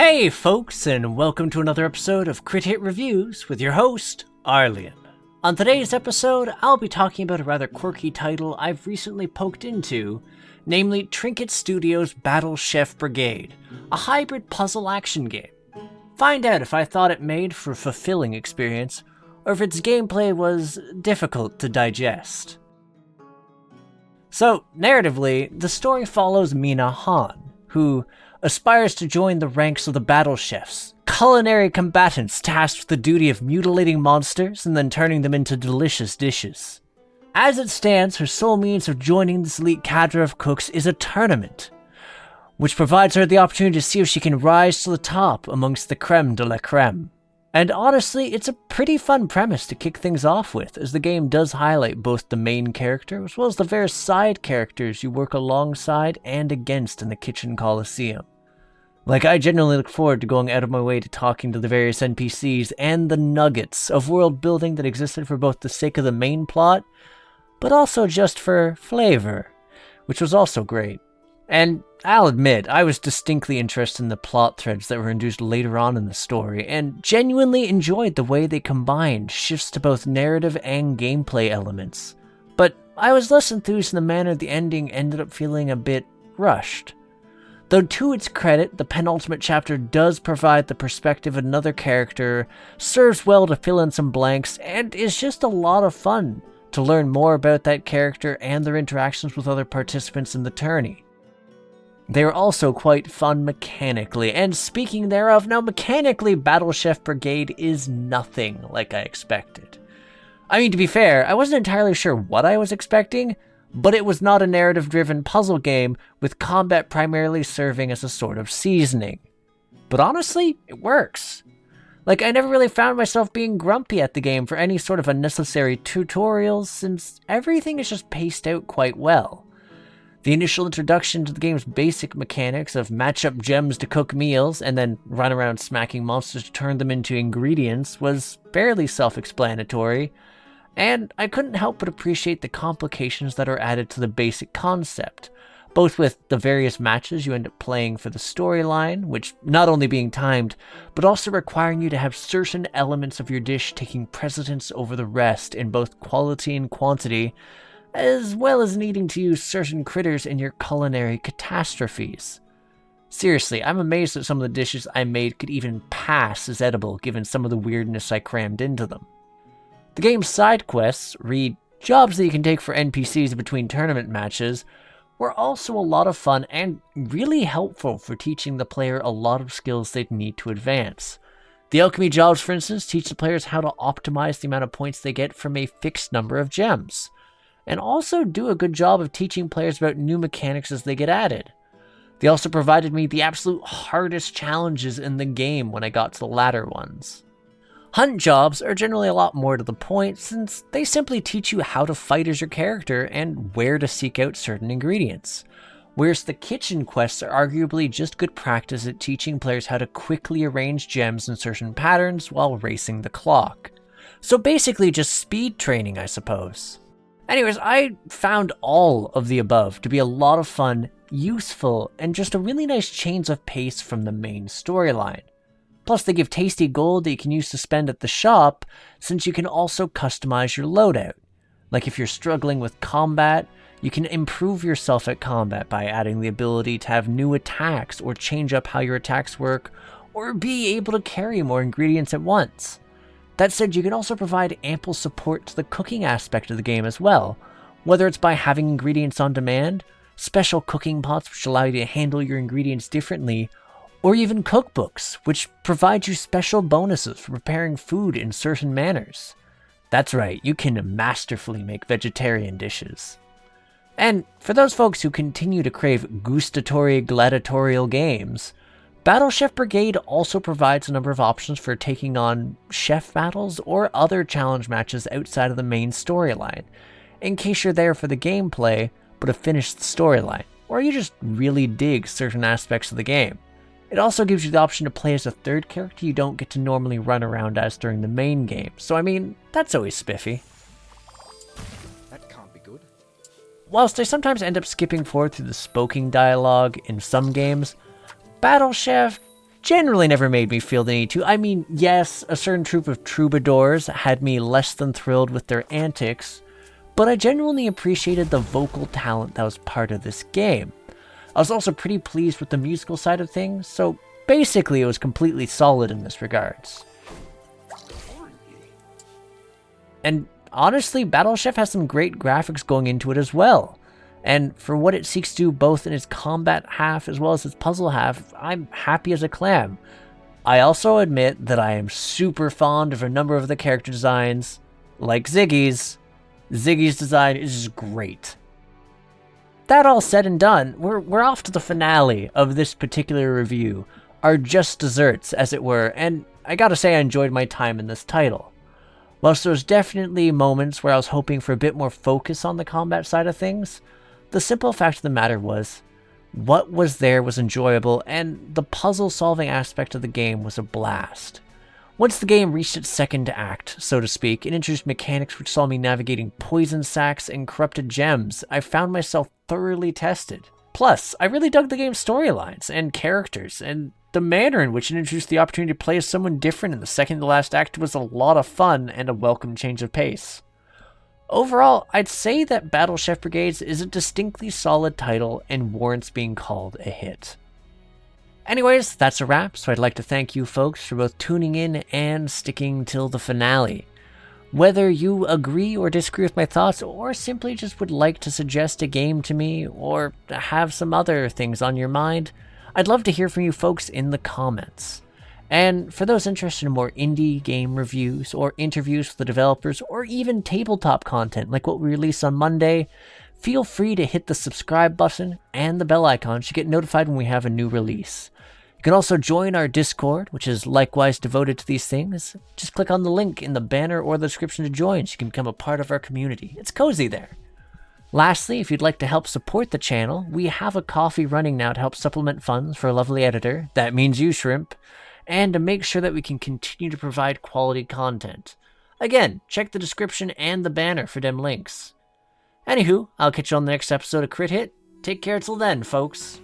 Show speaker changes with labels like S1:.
S1: Hey folks, and welcome to another episode of Crit Hit Reviews with your host, Arlyeon. On today's episode, I'll be talking about a rather quirky title I've recently poked into, namely Trinket Studios' Battle Chef Brigade, a hybrid puzzle action game. Find out if I thought it made for a fulfilling experience, or if its gameplay was difficult to digest. So, narratively, the story follows Mina Han, who aspires to join the ranks of the Battle Chefs, culinary combatants tasked with the duty of mutilating monsters and then turning them into delicious dishes. As it stands, her sole means of joining this elite cadre of cooks is a tournament, which provides her the opportunity to see if she can rise to the top amongst the creme de la creme. And honestly, it's a pretty fun premise to kick things off with, as the game does highlight both the main character as well as the various side characters you work alongside and against in the Kitchen Coliseum. I genuinely look forward to going out of my way to talking to the various NPCs and the nuggets of world building that existed for both the sake of the main plot, but also just for flavor, which was also great. And I'll admit, I was distinctly interested in the plot threads that were introduced later on in the story, and genuinely enjoyed the way they combined shifts to both narrative and gameplay elements. But I was less enthused in the manner the ending ended up feeling a bit rushed. Though to its credit, the penultimate chapter does provide the perspective of another character, serves well to fill in some blanks, and is just a lot of fun to learn more about that character and their interactions with other participants in the tourney. They are also quite fun mechanically, and speaking thereof, now mechanically Battle Chef Brigade is nothing like I expected. I mean, to be fair, I wasn't entirely sure what I was expecting, but it was not a narrative-driven puzzle game with combat primarily serving as a sort of seasoning. But honestly, it works. I never really found myself being grumpy at the game for any sort of unnecessary tutorials, since everything is just paced out quite well. The initial introduction to the game's basic mechanics of match up gems to cook meals and then run around smacking monsters to turn them into ingredients was fairly self-explanatory, and I couldn't help but appreciate the complications that are added to the basic concept, both with the various matches you end up playing for the storyline, which not only being timed, but also requiring you to have certain elements of your dish taking precedence over the rest in both quality and quantity, as well as needing to use certain critters in your culinary catastrophes. Seriously, I'm amazed that some of the dishes I made could even pass as edible given some of the weirdness I crammed into them. The game's side quests, read jobs that you can take for NPCs between tournament matches, were also a lot of fun and really helpful for teaching the player a lot of skills they'd need to advance. The alchemy jobs, for instance, teach the players how to optimize the amount of points they get from a fixed number of gems, and also do a good job of teaching players about new mechanics as they get added. They also provided me the absolute hardest challenges in the game when I got to the latter ones. Hunt jobs are generally a lot more to the point, since they simply teach you how to fight as your character and where to seek out certain ingredients, whereas the kitchen quests are arguably just good practice at teaching players how to quickly arrange gems in certain patterns while racing the clock. So basically just speed training, I suppose. Anyways, I found all of the above to be a lot of fun, useful, and just a really nice change of pace from the main storyline. Plus, they give tasty gold that you can use to spend at the shop, since you can also customize your loadout. If you're struggling with combat, you can improve yourself at combat by adding the ability to have new attacks or change up how your attacks work, or be able to carry more ingredients at once. That said, you can also provide ample support to the cooking aspect of the game as well, whether it's by having ingredients on demand, special cooking pots which allow you to handle your ingredients differently, or even cookbooks, which provide you special bonuses for preparing food in certain manners. That's right, you can masterfully make vegetarian dishes. And for those folks who continue to crave gustatory gladiatorial games, Battle Chef Brigade also provides a number of options for taking on chef battles or other challenge matches outside of the main storyline, in case you're there for the gameplay but have finished the storyline, or you just really dig certain aspects of the game. It also gives you the option to play as a third character you don't get to normally run around as during the main game, so I mean, that's always spiffy.
S2: That can't be good.
S1: Whilst I sometimes end up skipping forward through the spoken dialogue in some games, Battle Chef generally never made me feel the need to. I mean, yes, a certain troop of troubadours had me less than thrilled with their antics, but I genuinely appreciated the vocal talent that was part of this game. I was also pretty pleased with the musical side of things, so basically it was completely solid in this regards. And honestly, Battle Chef has some great graphics going into it as well. And for what it seeks to do both in its combat half as well as its puzzle half, I'm happy as a clam. I also admit that I am super fond of a number of the character designs, like Ziggy's. Ziggy's design is just great. That all said and done, we're off to the finale of this particular review, our just desserts as it were, and I gotta say I enjoyed my time in this title. Whilst there was definitely moments where I was hoping for a bit more focus on the combat side of things, the simple fact of the matter was, what was there was enjoyable, and the puzzle-solving aspect of the game was a blast. Once the game reached its second act, so to speak, and introduced mechanics which saw me navigating poison sacks and corrupted gems, I found myself thoroughly tested. Plus, I really dug the game's storylines and characters, and the manner in which it introduced the opportunity to play as someone different in the second to last act was a lot of fun and a welcome change of pace. Overall, I'd say that Battle Chef Brigade is a distinctly solid title and warrants being called a hit. Anyways, that's a wrap, so I'd like to thank you folks for both tuning in and sticking till the finale. Whether you agree or disagree with my thoughts, or simply just would like to suggest a game to me, or have some other things on your mind, I'd love to hear from you folks in the comments. And for those interested in more indie game reviews, or interviews with the developers, or even tabletop content like what we release on Monday, feel free to hit the subscribe button and the bell icon to get notified when we have a new release. You can also join our Discord, which is likewise devoted to these things. Just click on the link in the banner or the description to join so you can become a part of our community. It's cozy there. Lastly, if you'd like to help support the channel, we have a Ko-fi running now to help supplement funds for a lovely editor, that means you, Shrimp, and to make sure that we can continue to provide quality content. Again, check the description and the banner for them links. Anywho, I'll catch you on the next episode of Crit Hit. Take care till then, folks.